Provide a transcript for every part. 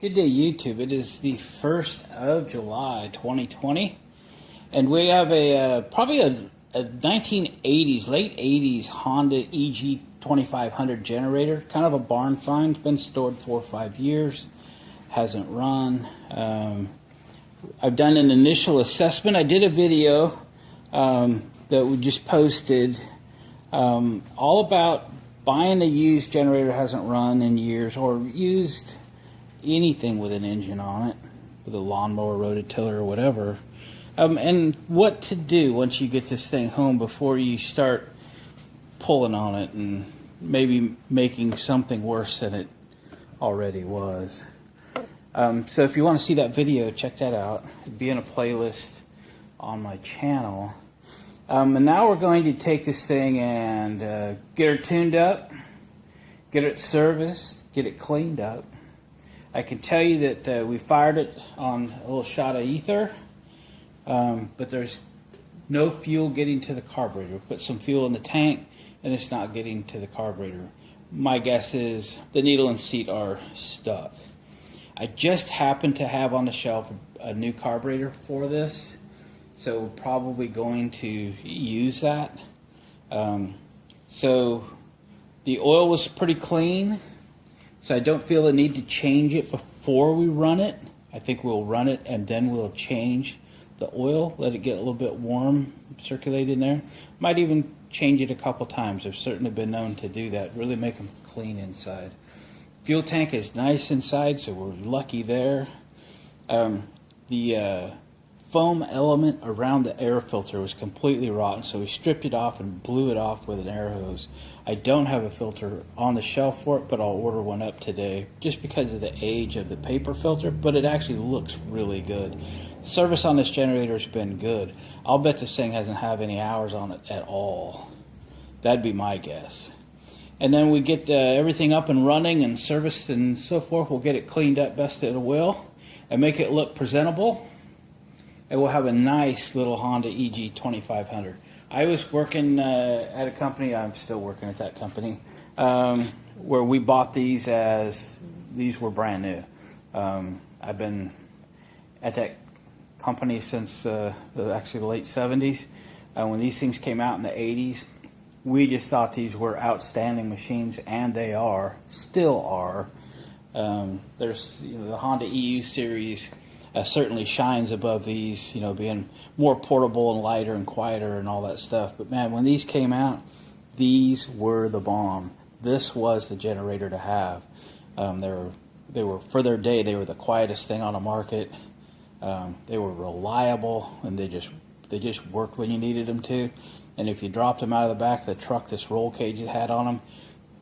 Good day, YouTube. It is the 1st of July, 2020, and we have probably a 1980s, late 80s Honda EG 2500 generator. Kind of a barn find. Been stored 4 or 5 years. Hasn't run. I've done an initial assessment. I did a video that we just posted all about buying a used generator that hasn't run in years, or used anything with an engine on it, with a lawnmower, rototiller, or whatever, and what to do once you get this thing home before you start pulling on it and maybe making something worse than it already was. So if you want to see that video, check that out. It'll be in a playlist on my channel. And now we're going to take this thing and get her tuned up, get it serviced, get it cleaned up. I can tell you that we fired it on a little shot of ether, but there's no fuel getting to the carburetor. We put some fuel in the tank and it's not getting to the carburetor. My guess is the needle and seat are stuck. I just happen to have on the shelf a new carburetor for this, so we're probably going to use that. So the oil was pretty clean, so I don't feel the need to change it before we run it. I think we'll run it and then we'll change the oil, let it get a little bit warm, circulate in there. Might even change it a couple times. I've certainly been known to do that, really make them clean inside. Fuel tank is nice inside, so we're lucky there. The foam element around the air filter was completely rotten, so we stripped it off and blew it off with an air hose. I don't have a filter on the shelf for it, but I'll order one up today just because of the age of the paper filter, but it actually looks really good. The service on this generator has been good. I'll bet this thing hasn't had any hours on it at all. That'd be my guess. And then we get everything up and running and serviced and so forth. We'll get it cleaned up best it will and make it look presentable. And we'll have a nice little Honda EG 2500. I was working at a company, I'm still working at that company, where we bought these as these were brand new. I've been at that company since actually the late 70s. When these things came out in the 80s, we just thought these were outstanding machines, and they are, still are. There's the Honda EU series certainly shines above these, being more portable and lighter and quieter and all that stuff. But man, when these came out, these were the bomb. This was the generator to have. They were for their day. They were the quietest thing on the market. They were reliable, and they just worked when you needed them to. And if you dropped them out of the back of the truck, this roll cage it had on them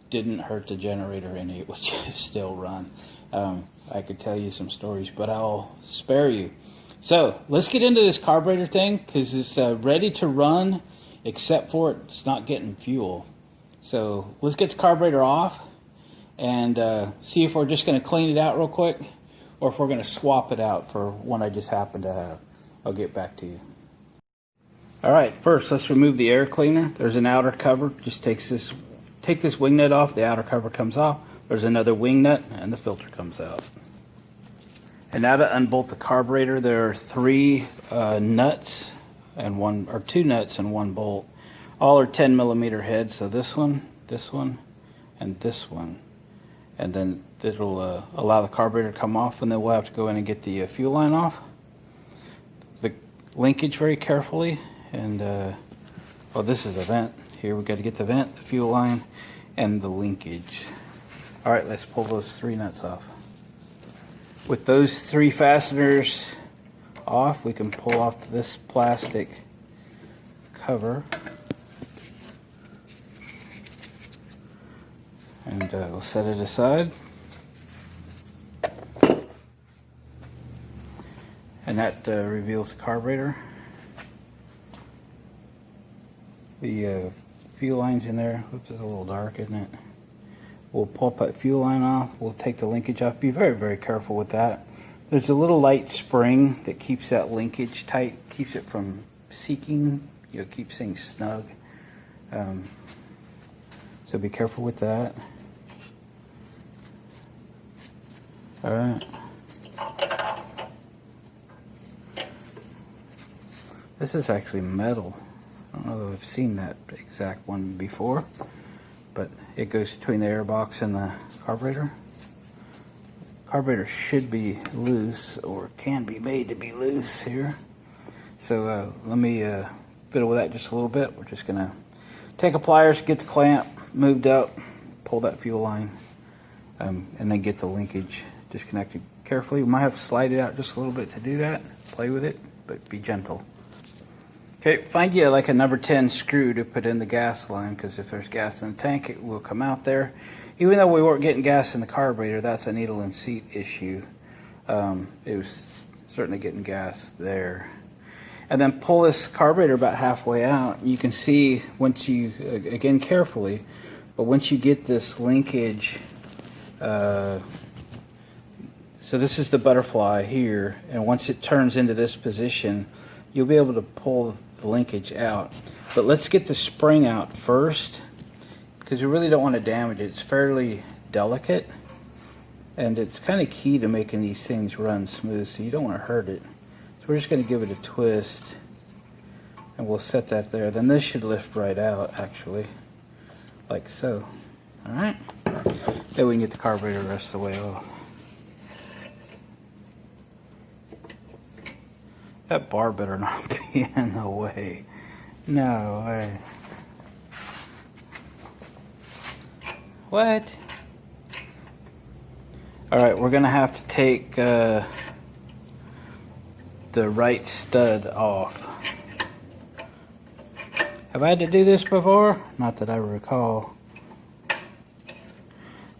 didn't hurt the generator any. It would just still run. I could tell you some stories, but I'll spare you. So let's get into this carburetor thing, because it's ready to run, except for it's not getting fuel. So let's get the carburetor off and see if we're just going to clean it out real quick, or if we're going to swap it out for one I just happen to have. I'll get back to you. Alright, first let's remove the air cleaner. There's an outer cover. Just take this wing nut off, the outer cover comes off. There's another wing nut, and the filter comes out. And now to unbolt the carburetor, there are 3 nuts and 2 nuts and 1 bolt. All are 10mm heads, so this one, and this one. And then it'll allow the carburetor to come off, and then we'll have to go in and get the fuel line off. The linkage very carefully, and well, this is the vent. Here we've got to get the vent, the fuel line, and the linkage. Alright, let's pull those 3 nuts off. With those 3 fasteners off, we can pull off this plastic cover. And we'll set it aside. And that reveals the carburetor. The fuel line's in there. Oops, it's a little dark, isn't it? We'll pull that fuel line off. We'll take the linkage off. Be very, very careful with that. There's a little light spring that keeps that linkage tight, keeps it from seeking, keeps things snug. So be careful with that. Alright. This is actually metal. I don't know if I've seen that exact one before, but it goes between the air box and the carburetor. Carburetor should be loose, or can be made to be loose here. So let me fiddle with that just a little bit. We're just gonna take a pliers, get the clamp moved up, pull that fuel line, and then get the linkage disconnected carefully. We might have to slide it out just a little bit to do that. Play with it, but be gentle. Okay, find you like a number 10 screw to put in the gas line, because if there's gas in the tank, it will come out there. Even though we weren't getting gas in the carburetor, that's a needle and seat issue. It was certainly getting gas there. And then pull this carburetor about halfway out. You can see once you, again carefully, but once you get this linkage, so this is the butterfly here, and once it turns into this position, you'll be able to pull the linkage out. But let's get the spring out first, because you really don't want to damage it. It's fairly delicate, and it's kind of key to making these things run smooth, so you don't want to hurt it. So we're just going to give it a twist, and we'll set that there. Then this should lift right out, actually, like so. All right, then we can get the carburetor the rest of the way off. That bar better not be in the way. No way. What? All right, we're gonna have to take the right stud off. Have I had to do this before? Not that I recall.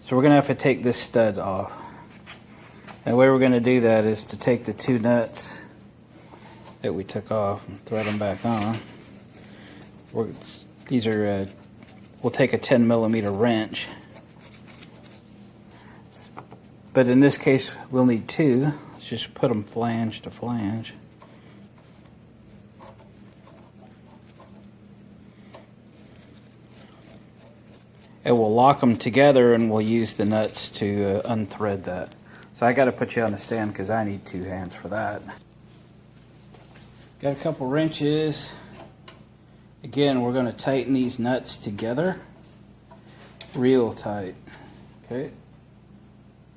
So we're gonna have to take this stud off. And the way we're gonna do that is to take the two nuts that we took off and thread them back on. These are, we'll take a 10mm wrench. But in this case, we'll need two. Let's just put them flange to flange. And we'll lock them together, and we'll use the nuts to unthread that. So I gotta put you on the stand because I need two hands for that. Got a couple wrenches. Again, we're gonna tighten these nuts together real tight. Okay,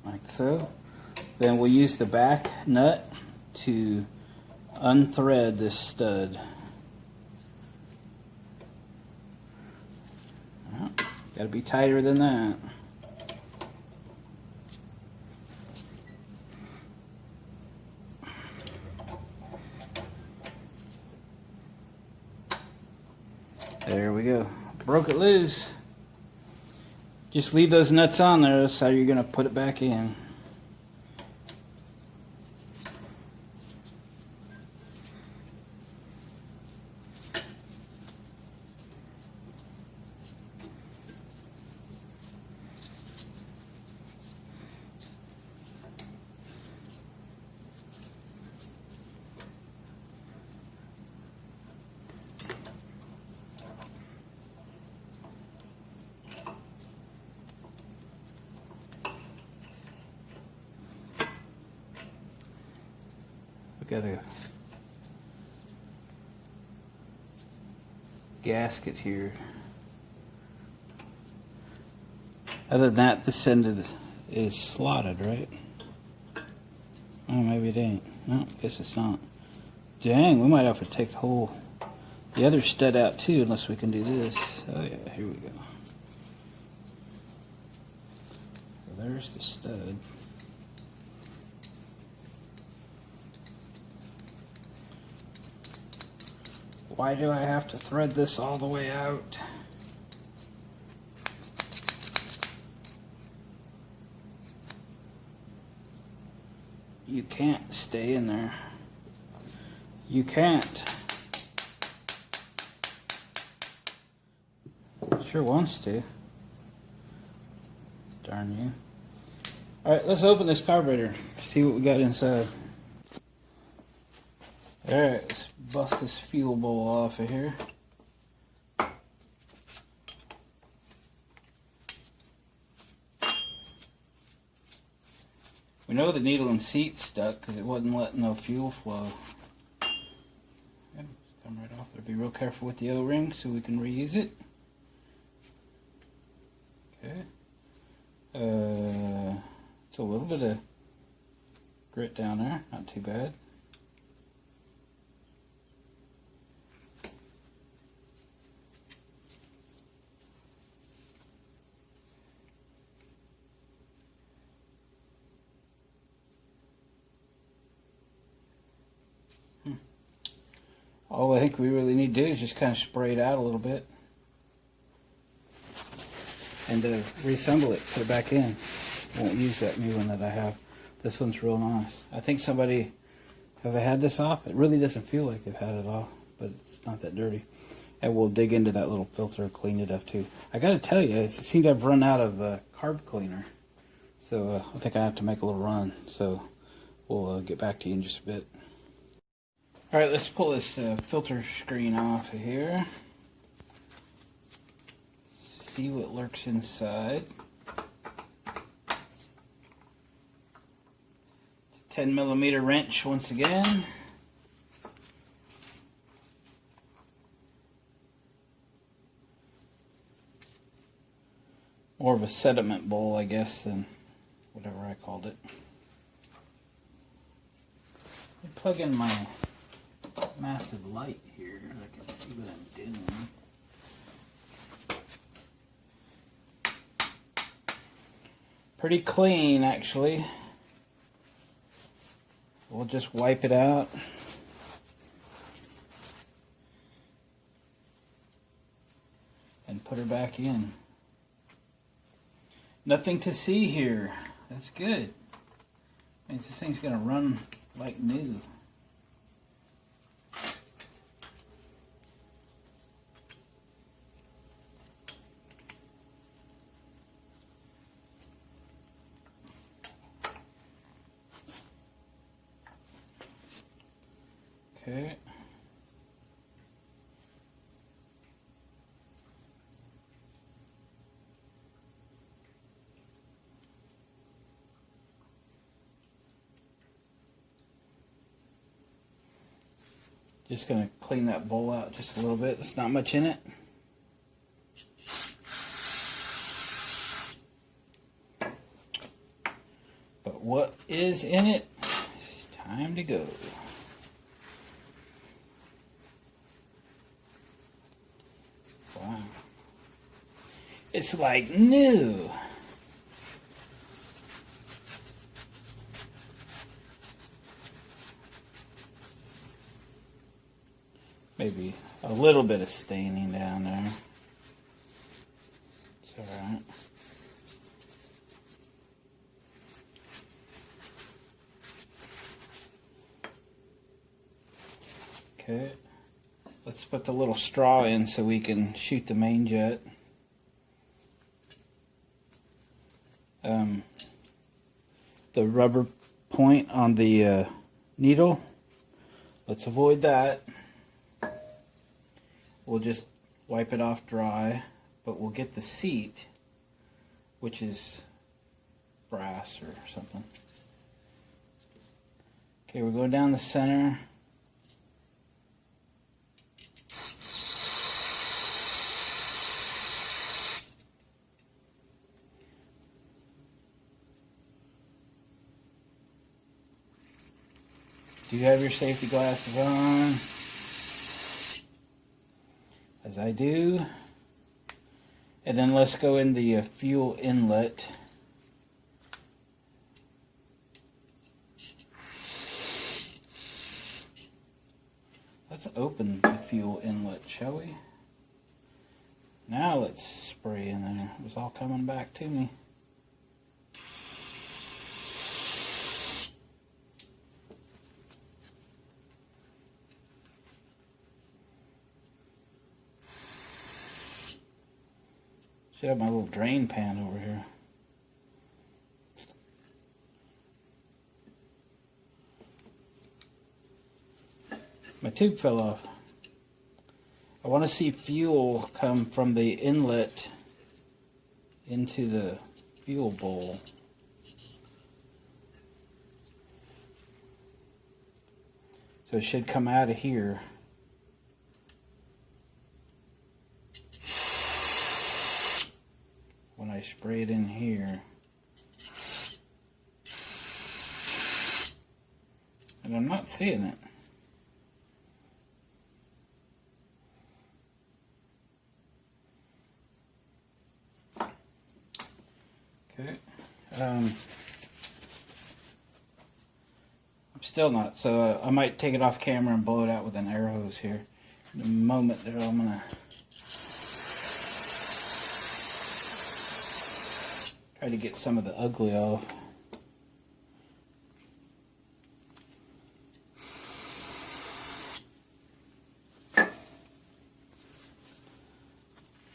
like so. Then we'll use the back nut to unthread this stud. Gotta be tighter than that. There we go. Broke it loose. Just leave those nuts on there. That's how you're gonna put it back in. Got a gasket here. Other than that, this end is slotted, right? Oh, maybe it ain't. No, I guess it's not. Dang, we might have to take the other stud out too, unless we can do this. Oh yeah, here we go. So there's the stud. Why do I have to thread this all the way out? You can't stay in there. You can't. Sure wants to. Darn you. Alright, let's open this carburetor. See what we got inside. Alright, let's bust this fuel bowl off of here. We know the needle and seat stuck because it wasn't letting no fuel flow. It's come right off. But be real careful with the O-ring so we can reuse it. Okay. It's a little bit of grit down there, not too bad. All I think we really need to do is just kind of spray it out a little bit and reassemble it, put it back in. Won't use that new one that I have. This one's real nice. I think somebody, have they had this off? It really doesn't feel like they've had it off, but it's not that dirty. And we'll dig into that little filter and clean it up too. I gotta tell you, it seemed to have run out of carb cleaner. So I think I have to make a little run. So we'll get back to you in just a bit. Alright, let's pull this filter screen off of here. See what lurks inside. It's a 10mm wrench once again. More of a sediment bowl, I guess, than whatever I called it. I plug in my massive light here. I can see what I'm doing. Pretty clean, actually. We'll just wipe it out. And put her back in. Nothing to see here. That's good. Means this thing's gonna run like new. Okay. Just going to clean that bowl out just a little bit. There's not much in it. But what is in it? It's time to go. Wow. It's like new. Maybe a little bit of staining down there. It's alright. Okay. Let's put the little straw in so we can shoot the main jet. The rubber point on the needle, let's avoid that. We'll just wipe it off dry, but we'll get the seat, which is brass or something. Okay, we're going down the center. Do you have your safety glasses on? As I do. And then let's go in the fuel inlet. Let's open the fuel inlet, shall we? Now let's spray in there. It was all coming back to me. Should have my little drain pan over here. My tube fell off. I want to see fuel come from the inlet into the fuel bowl. So it should come out of here. spray it in here. And I'm not seeing it. Okay. I'm still not, so I might take it off camera and blow it out with an air hose here. In a moment there, I'm gonna try to get some of the ugly off.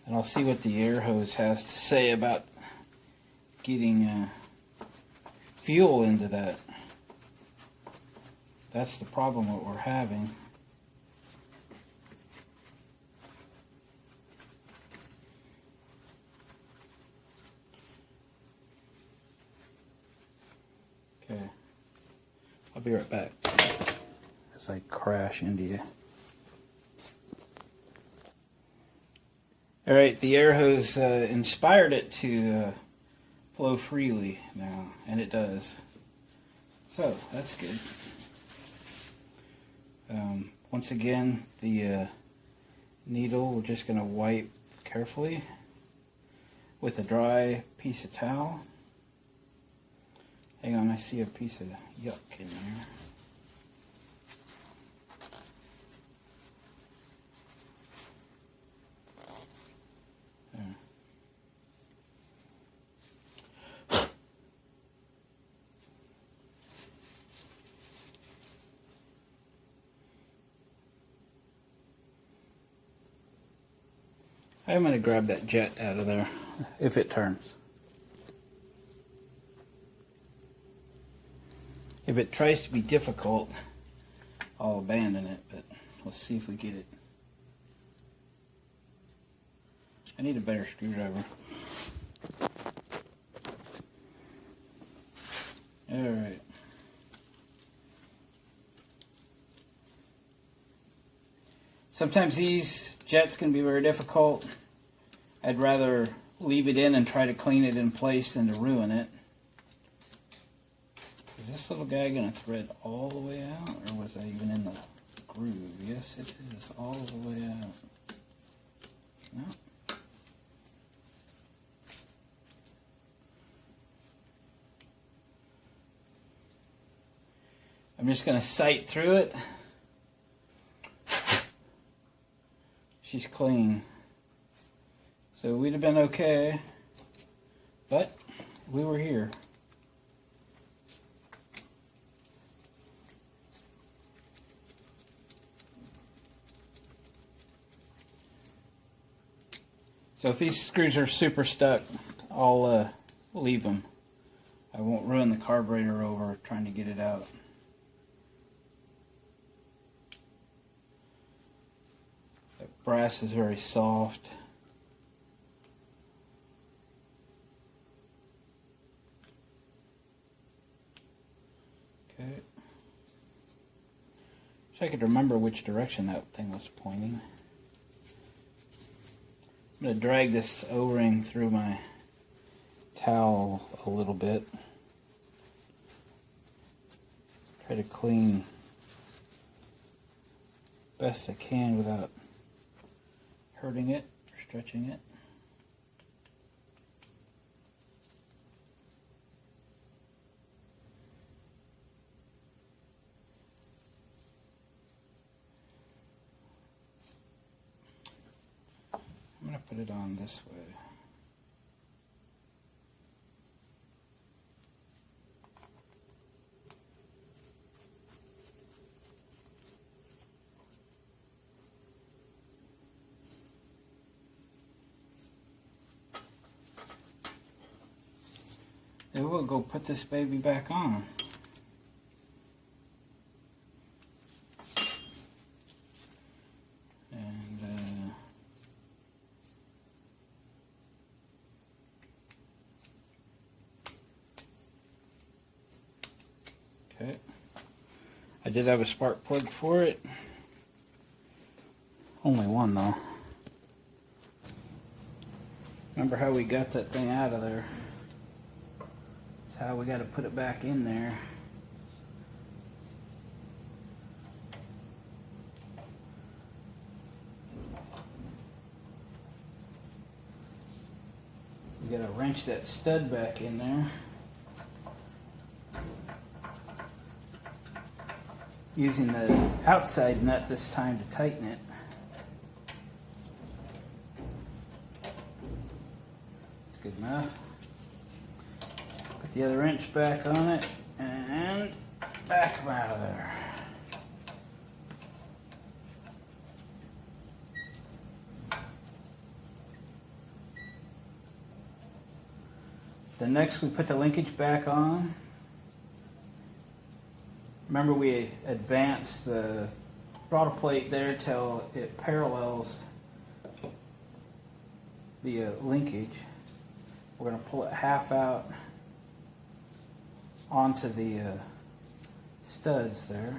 And I'll see what the air hose has to say about getting fuel into that. That's the problem that we're having. Okay, I'll be right back as I crash into you. Alright, the air hose inspired it to flow freely now, and it does. So, that's good. Once again, the needle, we're just going to wipe carefully with a dry piece of towel. Hang on, I see a piece of yuck in there. I'm going to grab that jet out of there, if it turns. If it tries to be difficult, I'll abandon it, but let's see if we get it. I need a better screwdriver. Alright. Sometimes these jets can be very difficult. I'd rather leave it in and try to clean it in place than to ruin it. Is this little guy going to thread all the way out, or was I even in the groove? Yes, it is all the way out. No. I'm just going to sight through it. She's clean. So we'd have been okay, but we were here. So if these screws are super stuck, I'll leave them. I won't run the carburetor over trying to get it out. The brass is very soft. Okay. Wish I could remember which direction that thing was pointing. I'm going to drag this O-ring through my towel a little bit. Try to clean best I can without hurting it or stretching it. I'm going to put it on this way. Then we'll go put this baby back on. Okay. I did have a spark plug for it. Only one though. I'm Remember how we got that thing out of there? That's how we got to put it back in there. We got to wrench that stud back in there. Using the outside nut this time to tighten it. That's good enough. Put the other wrench back on it and back them out of there. Then next we put the linkage back on. Remember we advanced the throttle plate there till it parallels the linkage. We're going to pull it half out onto the studs there.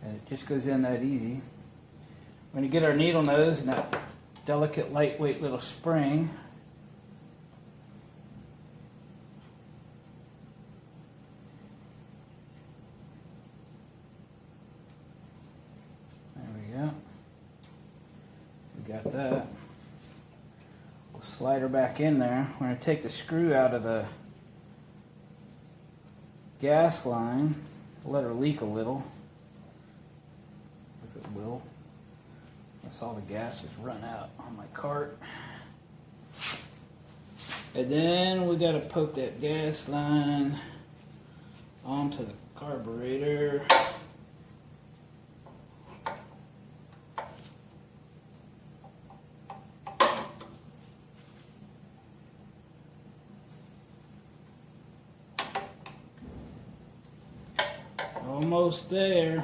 And it just goes in that easy. We're going to get our needle nose and that delicate lightweight little spring. Got that. We'll slide her back in there. We're going to take the screw out of the gas line. Let her leak a little, if it will. That's all the gas has run out on my cart. And then we got to poke that gas line onto the carburetor. Almost there.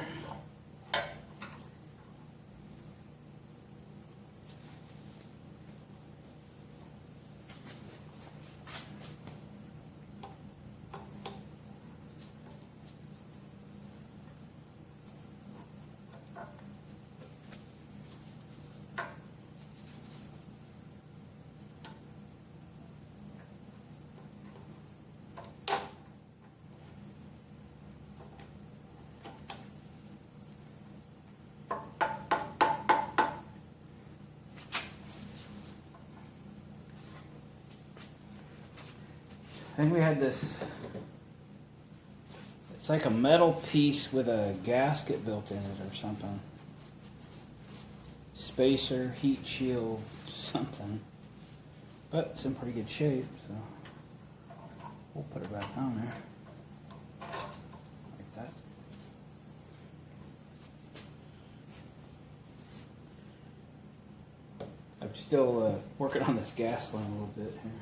Then we had this, it's like a metal piece with a gasket built in it or something. Spacer, heat shield, something. But it's in pretty good shape, so we'll put it back on there. Like that. I'm still working on this gas line a little bit here.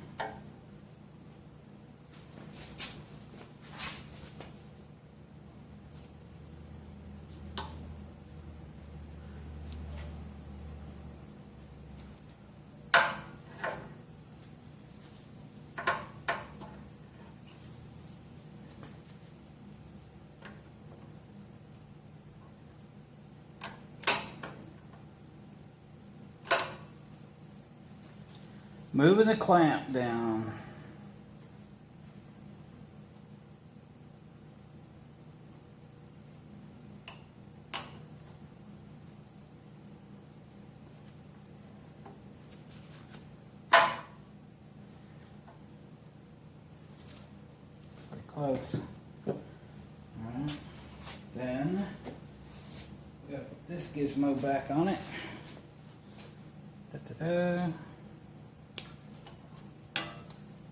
Moving the clamp down. Pretty close. Alright. Then we gotta put this gizmo back on it. Da-da-da.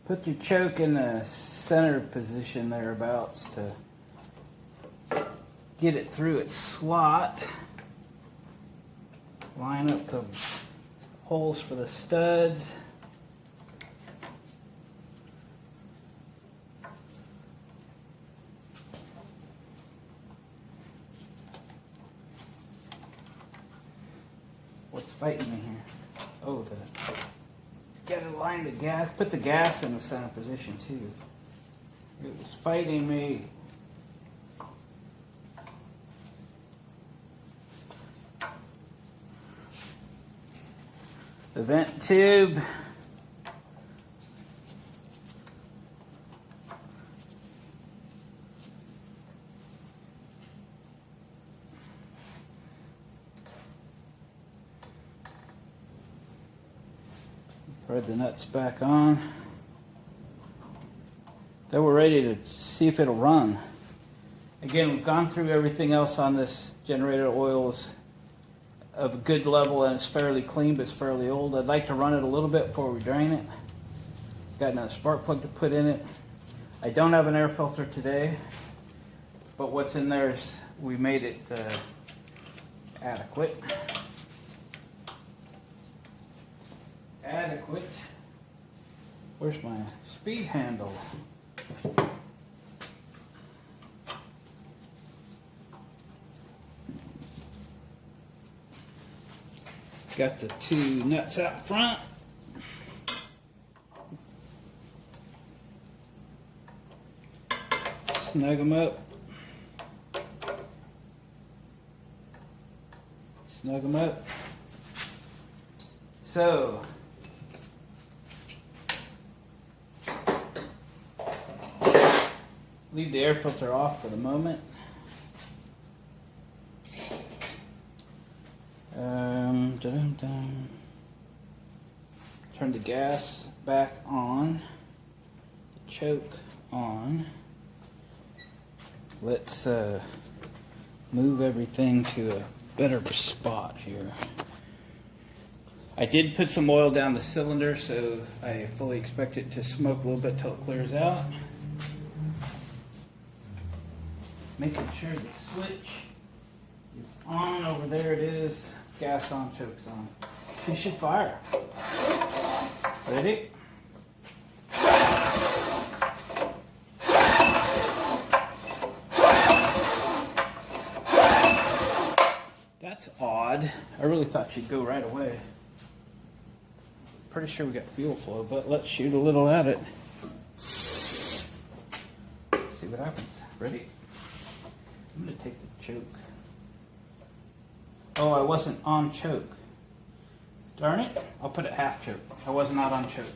Put your choke in the center position thereabouts to get it through its slot. Line up the holes for the studs. What's fighting me here? Oh, gotta line the gas, put the gas in the center position too. It was fighting me. The the vent tube. Thread the nuts back on. Then we're ready to see if it'll run. Again, we've gone through everything else on this generator. Oil is of a good level and it's fairly clean, but it's fairly old. I'd like to run it a little bit before we drain it. Got another spark plug to put in it. I don't have an air filter today, but what's in there is we made it adequate. Where's my speed handle? Got the two nuts out front. Snug them up. Snug them up. So, leave the air filter off for the moment. Turn the gas back on. The choke on. Let's move everything to a better spot here. I did put some oil down the cylinder, so I fully expect it to smoke a little bit till it clears out. Making sure the switch is on. Over there it is. Gas on, chokes on. You should fire. Ready? That's odd. I really thought she'd go right away. Pretty sure we got fuel flow, but let's shoot a little at it. See what happens. Ready? I'm going to take the choke. Oh, I wasn't on choke. Darn it. I'll put it half choke. I was not on choke.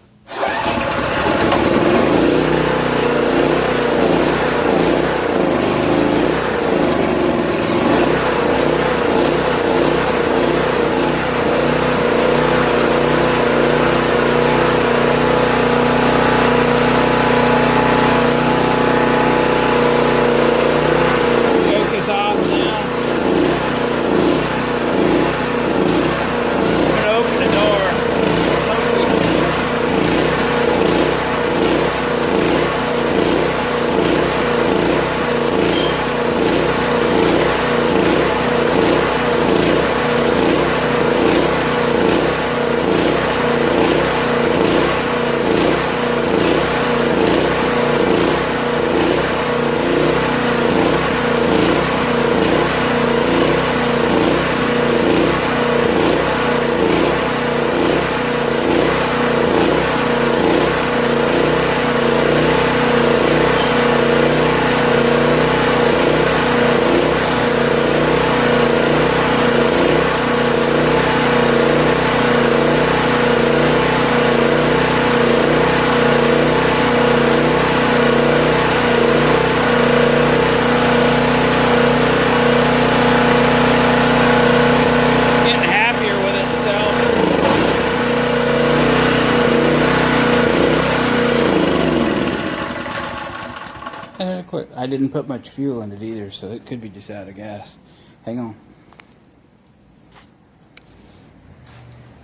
I didn't put much fuel in it either, so it could be just out of gas. Hang on.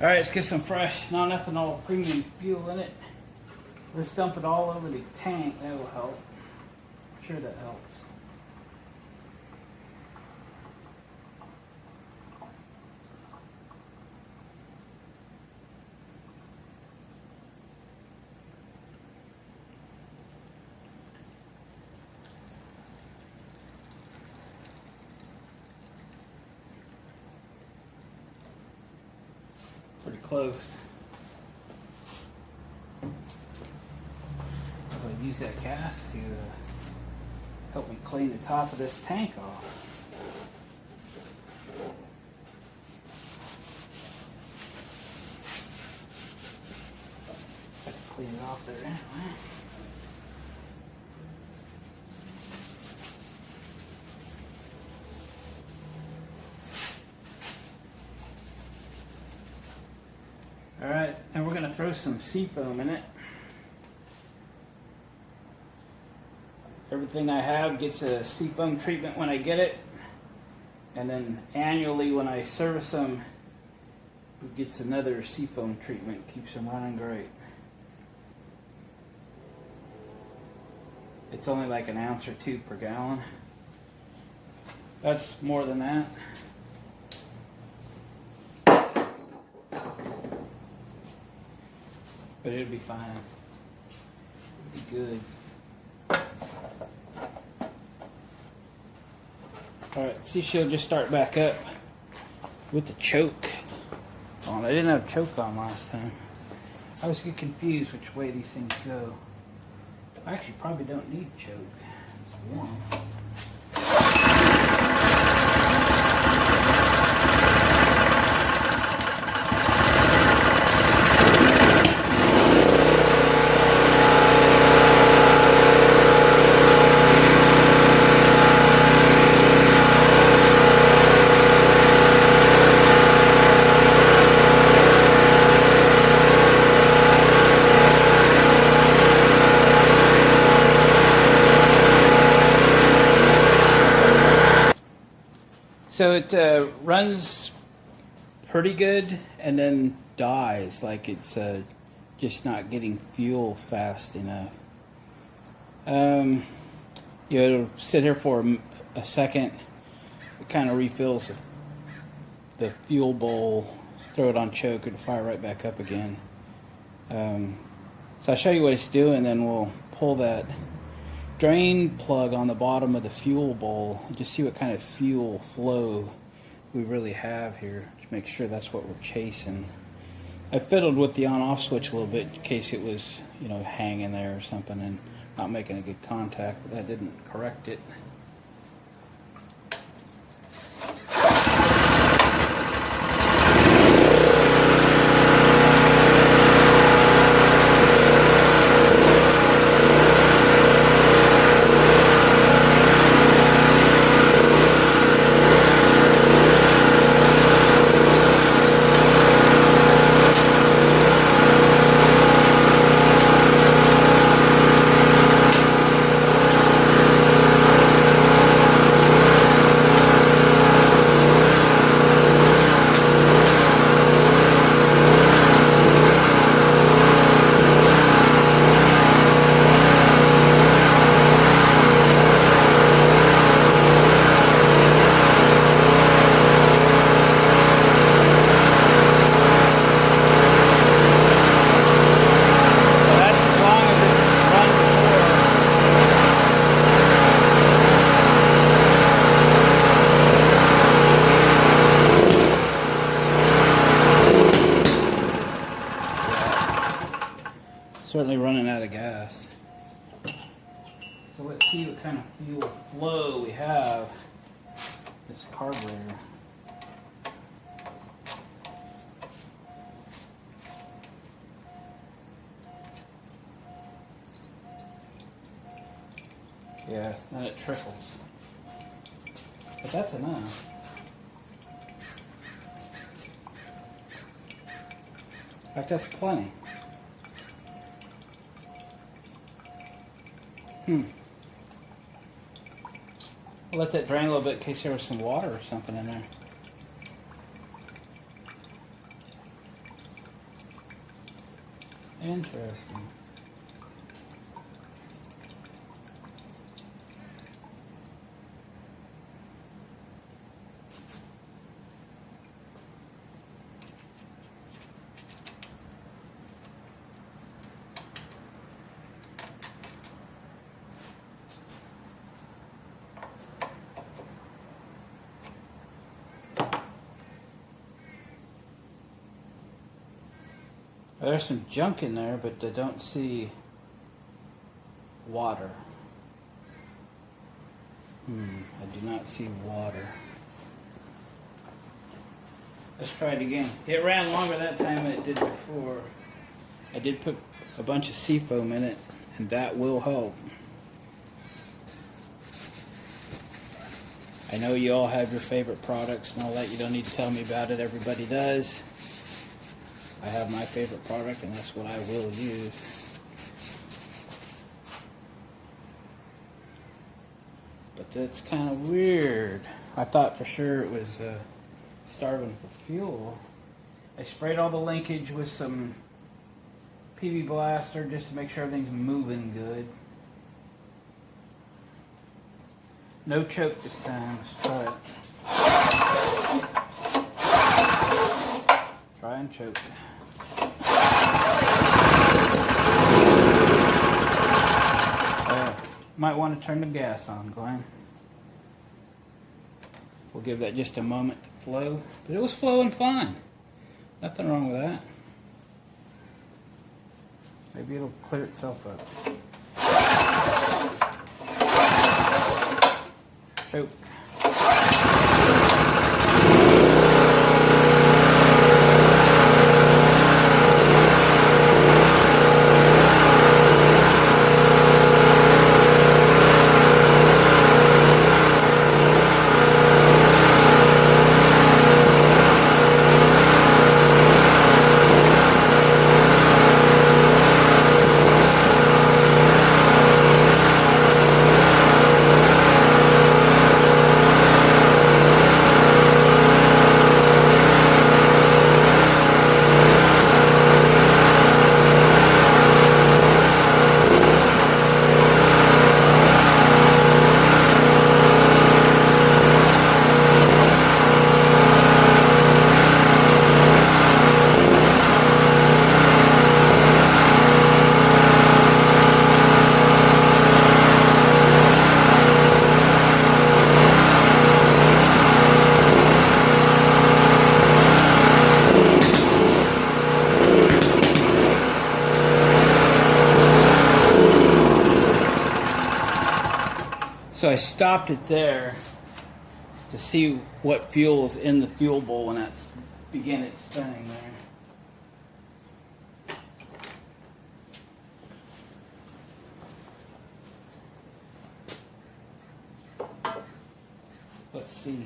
Alright, let's get some fresh, non-ethanol premium fuel in it. Let's dump it all over the tank. That will help. I'm sure that helps. Pretty close. I'll use that gas to help me clean the top of this tank off. clean it off there anyway. Alright, and we're going to throw some seafoam in it. Everything I have gets a seafoam treatment when I get it. And then annually when I service them, it gets another seafoam treatment. Keeps them running great. It's only like an ounce or two per gallon. That's more than that. But it'll be fine. It'll be good. Alright, see, she'll just start back up with the choke on. I didn't have choke on last time. I always get confused which way these things go. I actually probably don't need choke. It's warm. So it runs pretty good and then dies, like it's just not getting fuel fast enough. It'll sit here for a second. It kind of refills the fuel bowl, throw it on choke, it'll fire right back up again. So I'll show you what it's doing, then we'll pull that drain plug on the bottom of the fuel bowl and just see what kind of fuel flow we really have here to make sure that's what we're chasing. I fiddled with the on-off switch a little bit in case it was, hanging there or something and not making a good contact, but that didn't correct it. Certainly running out of gas. So let's see what kind of fuel flow we have. This carburetor. Yeah, then it trickles. But that's enough. In fact, that's plenty. I'll let that drain a little bit in case there was some water or something in there. Interesting. There's some junk in there, but I don't see water. I do not see water. Let's try it again. It ran longer that time than it did before. I did put a bunch of seafoam in it, and that will help. I know you all have your favorite products and all that. You don't need to tell me about it. Everybody does. I have my favorite product, and that's what I will use. But that's kind of weird. I thought for sure it was starving for fuel. I sprayed all the linkage with some PV Blaster just to make sure everything's moving good. No choke this time. Let's try it. Try and choke. Might want to turn the gas on, Glenn. We'll give that just a moment to flow. But it was flowing fine. Nothing wrong with that. Maybe it'll clear itself up. Choke. So I stopped it there to see what fuel's in the fuel bowl when that began its thing there. Let's see.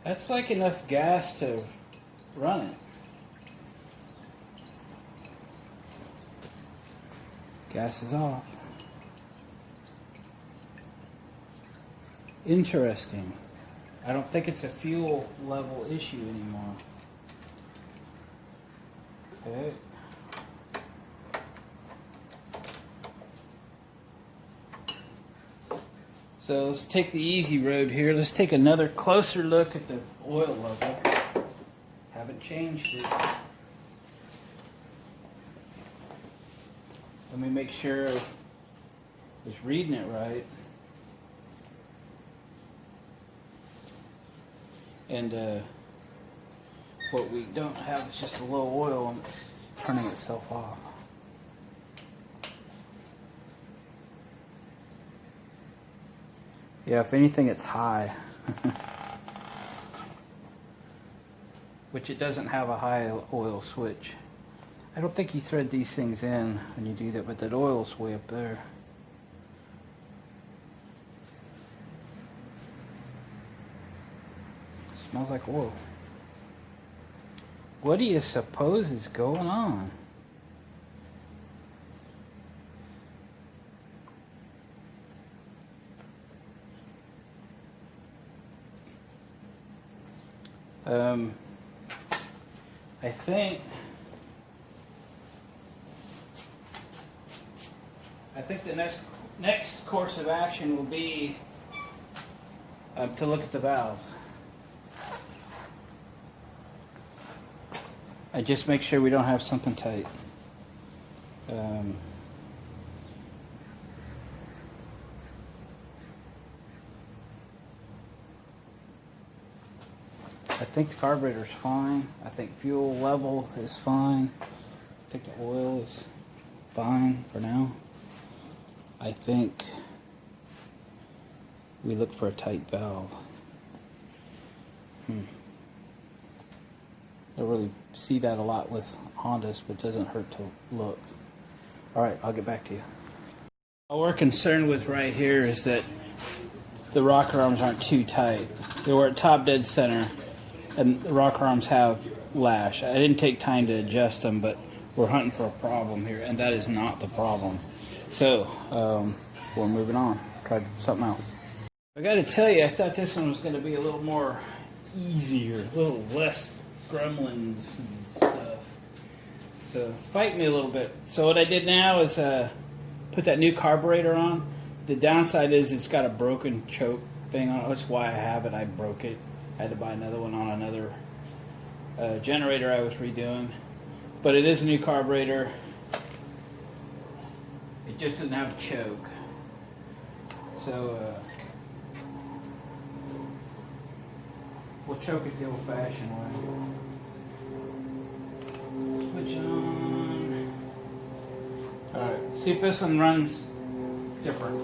That's like enough gas to run it. Gas is off. Interesting. I don't think it's a fuel level issue anymore. Okay. So let's take the easy road here. Let's take another closer look at the oil level. Haven't changed it. Let me make sure it's reading it right. And what we don't have is just a low oil and it's turning itself off. Yeah, if anything, it's high. Which it doesn't have a high oil switch. I don't think you thread these things in when you do that, but that oil's way up there. It smells like oil. What do you suppose is going on? I think the next course of action will be to look at the valves. And just make sure we don't have something tight. I think the carburetor's fine. I think fuel level is fine. I think the oil is fine for now. I think we look for a tight valve. I don't really see that a lot with Hondas, but it doesn't hurt to look. Alright, I'll get back to you. What we're concerned with right here is that the rocker arms aren't too tight. They were at top dead center, and the rocker arms have lash. I didn't take time to adjust them, but we're hunting for a problem here, and that is not the problem. So, we're moving on. Try something else. I gotta tell you, I thought this one was gonna be a little more easier, a little less gremlins and stuff. So, fight me a little bit. So what I did now is put that new carburetor on. The downside is it's got a broken choke thing on it. That's why I have it. I broke it. I had to buy another one on another generator I was redoing. But it is a new carburetor. It just doesn't have a choke. So we'll choke it the old-fashioned way. Switch on. Alright, see if this one runs different.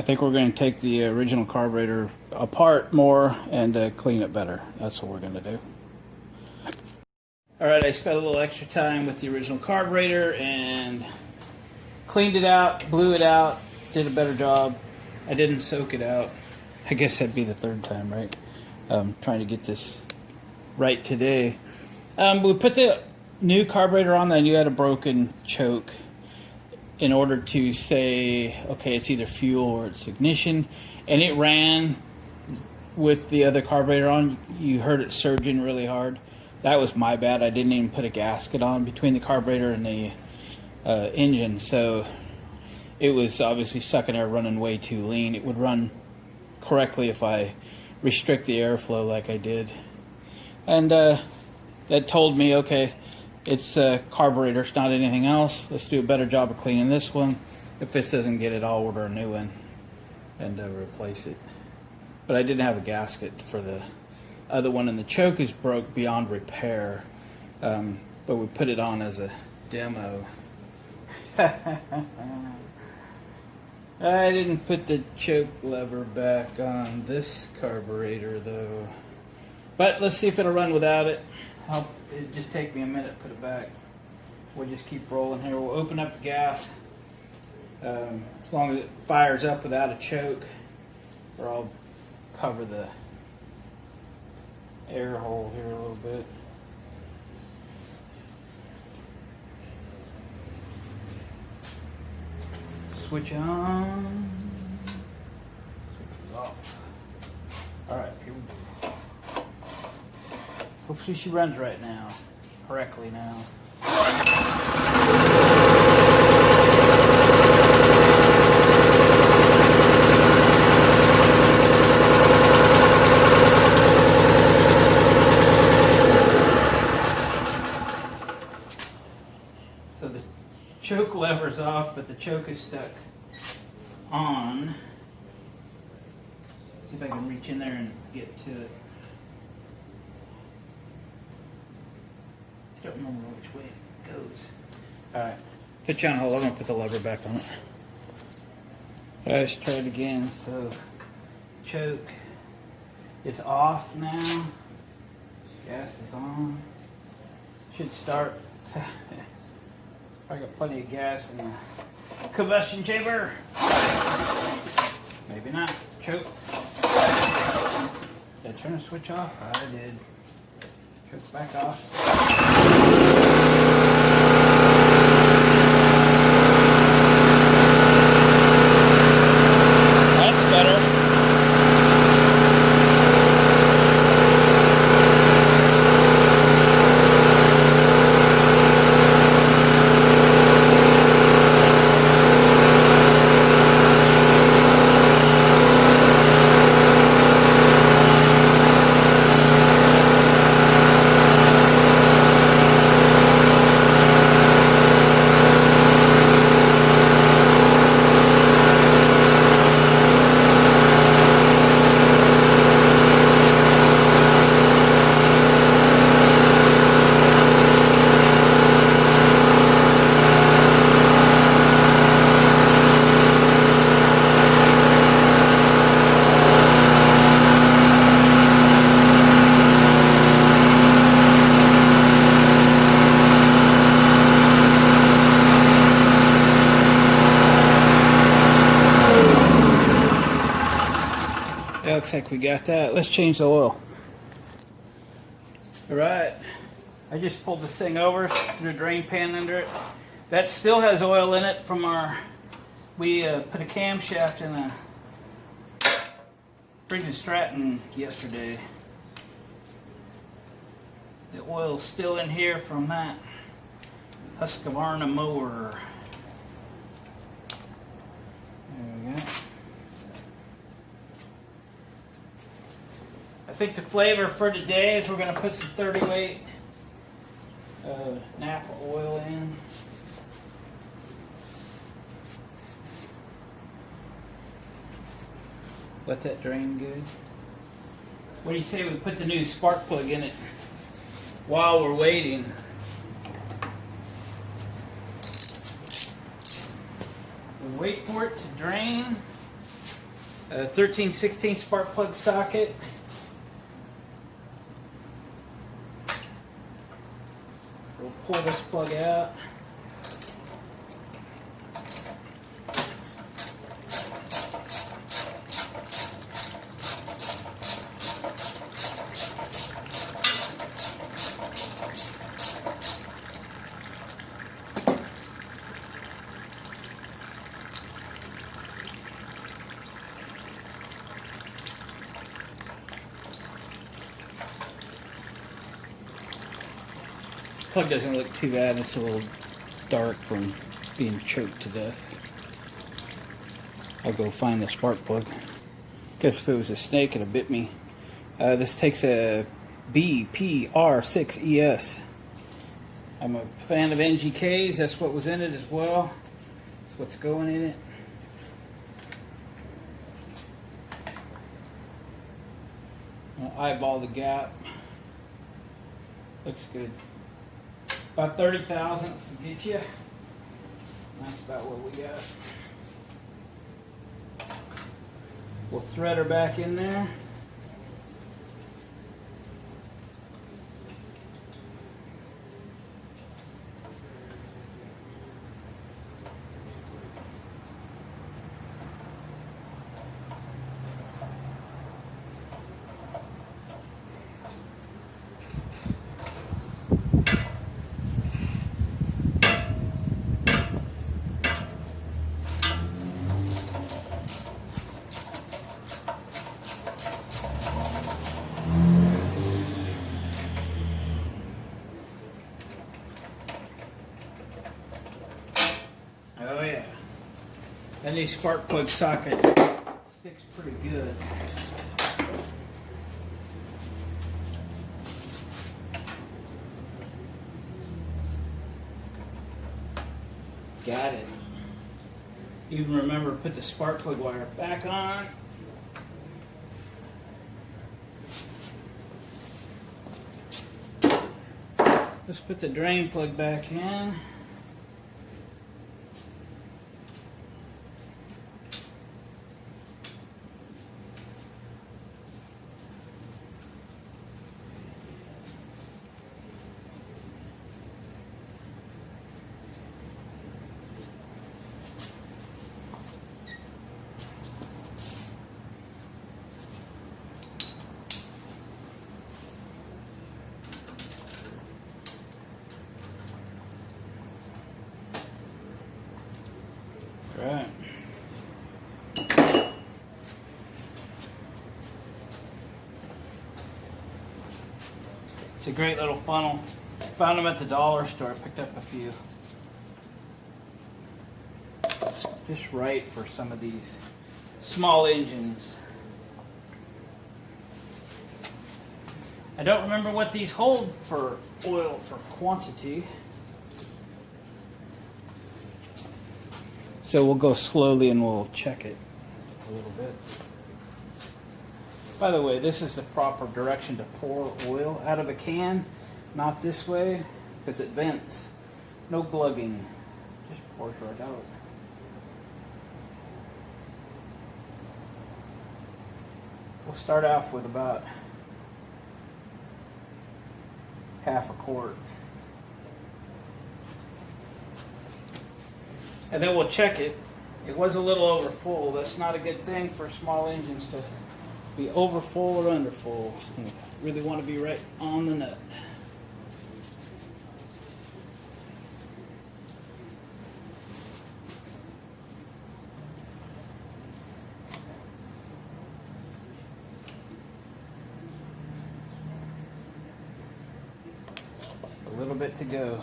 think we're going to take the original carburetor apart more and clean it better. That's what we're going to do. Alright, I spent a little extra time with the original carburetor and cleaned it out, blew it out, did a better job. I didn't soak it out. I guess that'd be the third time, right? Trying to get this right today. We put the new carburetor on that. You had a broken choke in order to say, okay, it's either fuel or it's ignition. And it ran with the other carburetor on. You heard it surging really hard. That was my bad. I didn't even put a gasket on between the carburetor and the engine. So it was obviously sucking air, running way too lean. It would run correctly if I restrict the airflow like I did. And that told me, okay, it's a carburetor, it's not anything else. Let's do a better job of cleaning this one. If this doesn't get it, I'll order a new one and replace it. But I didn't have a gasket for the other one, and the choke is broke beyond repair. But we put it on as a demo. I didn't put the choke lever back on this carburetor though. But let's see if it'll run without it. It'll just take me a minute to put it back. We'll just keep rolling here. We'll open up the gas. As long as it fires up without a choke, or I'll cover the air hole here a little bit. Switch on. Switch off. Alright, here we go. Hopefully she runs right now. Correctly now. So the choke lever's off, but the choke is stuck on. See if I can reach in there and get to it. I don't remember which way it goes. Alright, put you on hold. I'm going to put the lever back on it. Alright, let's try it again. So, choke is off now. Gas is on. Should start. I got plenty of gas in the combustion chamber. Maybe not. Choke. Did I turn the switch off? I did. Choke back off. That's better. Looks like we got that. Let's change the oil. Alright, I just pulled this thing over, threw a drain pan under it. That still has oil in it from we put a camshaft in a freaking Stratton yesterday. The oil's still in here from that Husqvarna mower. There we go. I think the flavor for today is we're going to put some 30 weight Napa oil in. Let that drain good. What do you say we put the new spark plug in it while we're waiting? We wait for it to drain. 13/16 spark plug socket. We'll pull this plug out. Plug doesn't look too bad. It's a little dark from being choked to death. I'll go find the spark plug. Guess if it was a snake, it'd have bit me. This takes a BPR6ES. I'm a fan of NGKs. That's what was in it as well. That's what's going in it. I'll eyeball the gap. Looks good. About 30 thousandths to get you. That's about what we got. We'll thread her back in there. Oh yeah. And these spark plug socket sticks pretty good. Got it. Even remember to put the spark plug wire back on. Let's put the drain plug back in. Right. It's a great little funnel. Found them at the dollar store. Picked up a few. Just right for some of these small engines. I don't remember what these hold for oil for quantity. So we'll go slowly and we'll check it a little bit. By the way, this is the proper direction to pour oil out of a can. Not this way, because it vents. No glugging. Just pours right out. We'll start off with about half a quart. And then we'll check it. It was a little over full. That's not a good thing for small engines to be over full or under full. You really want to be right on the nut. A little bit to go.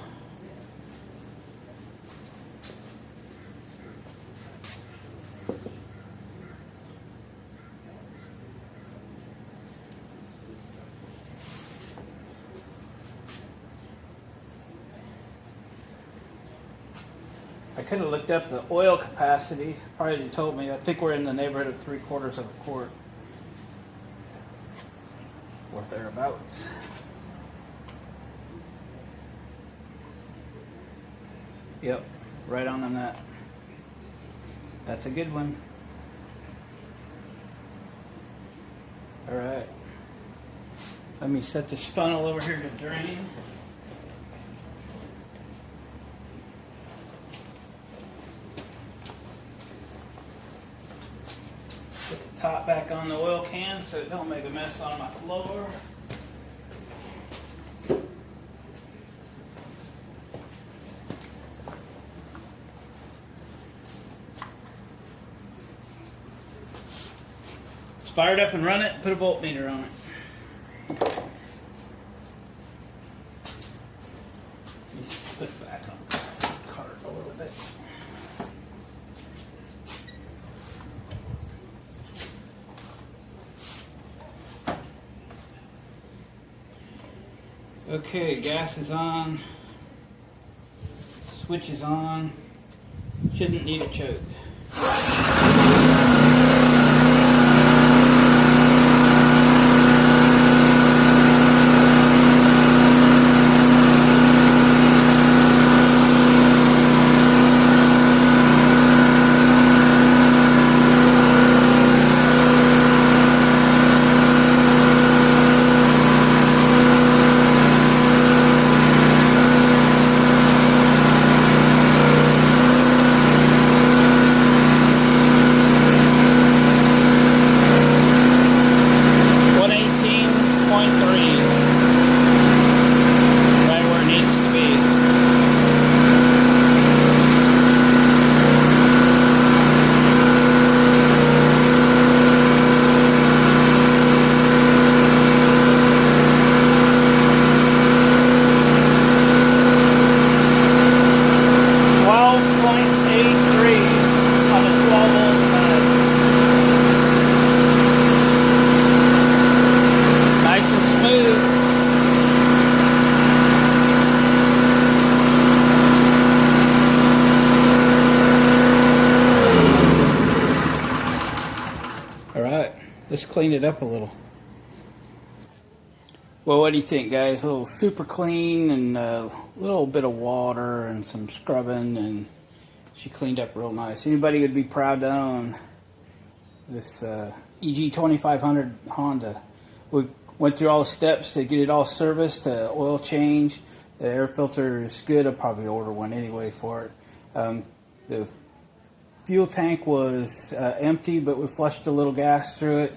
I could have looked up the oil capacity. Probably told me. I think we're in the neighborhood of 3/4 of a quart. Or thereabouts. Yep, right on the nut. That's a good one. All right. Let me set this funnel over here to drain. Put the top back on the oil can so it don't make a mess on my floor. Fire it up and run it, put a voltmeter on it. Just put it back on the cart a little bit. Okay, gas is on. Switch is on. Shouldn't need a choke. Let's clean it up a little. Well, what do you think, guys? A little super clean and a little bit of water and some scrubbing, and she cleaned up real nice. Anybody would be proud to own this EG 2500 Honda. We went through all the steps to get it all serviced, the oil change. The air filter is good. I'll probably order one anyway for it. The fuel tank was empty, but we flushed a little gas through it.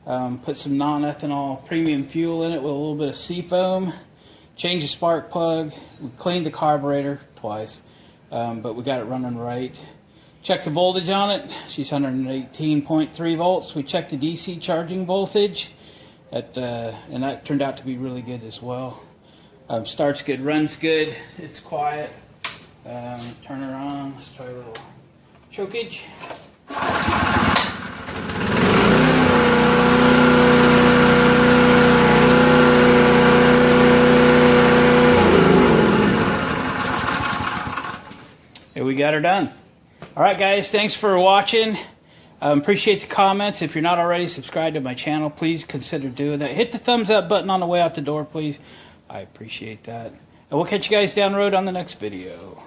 Put some non-ethanol premium fuel in it with a little bit of seafoam. Changed the spark plug. We cleaned the carburetor twice, but we got it running right. Checked the voltage on it. She's 118.3 volts. We checked the DC charging voltage, and that turned out to be really good as well. Starts good, runs good. It's quiet. Turn her on. Let's try a little chokeage. And we got her done. All right, guys, thanks for watching. Appreciate the comments. If you're not already subscribed to my channel, please consider doing that. Hit the thumbs up button on the way out the door, please. I appreciate that. And we'll catch you guys down the road on the next video.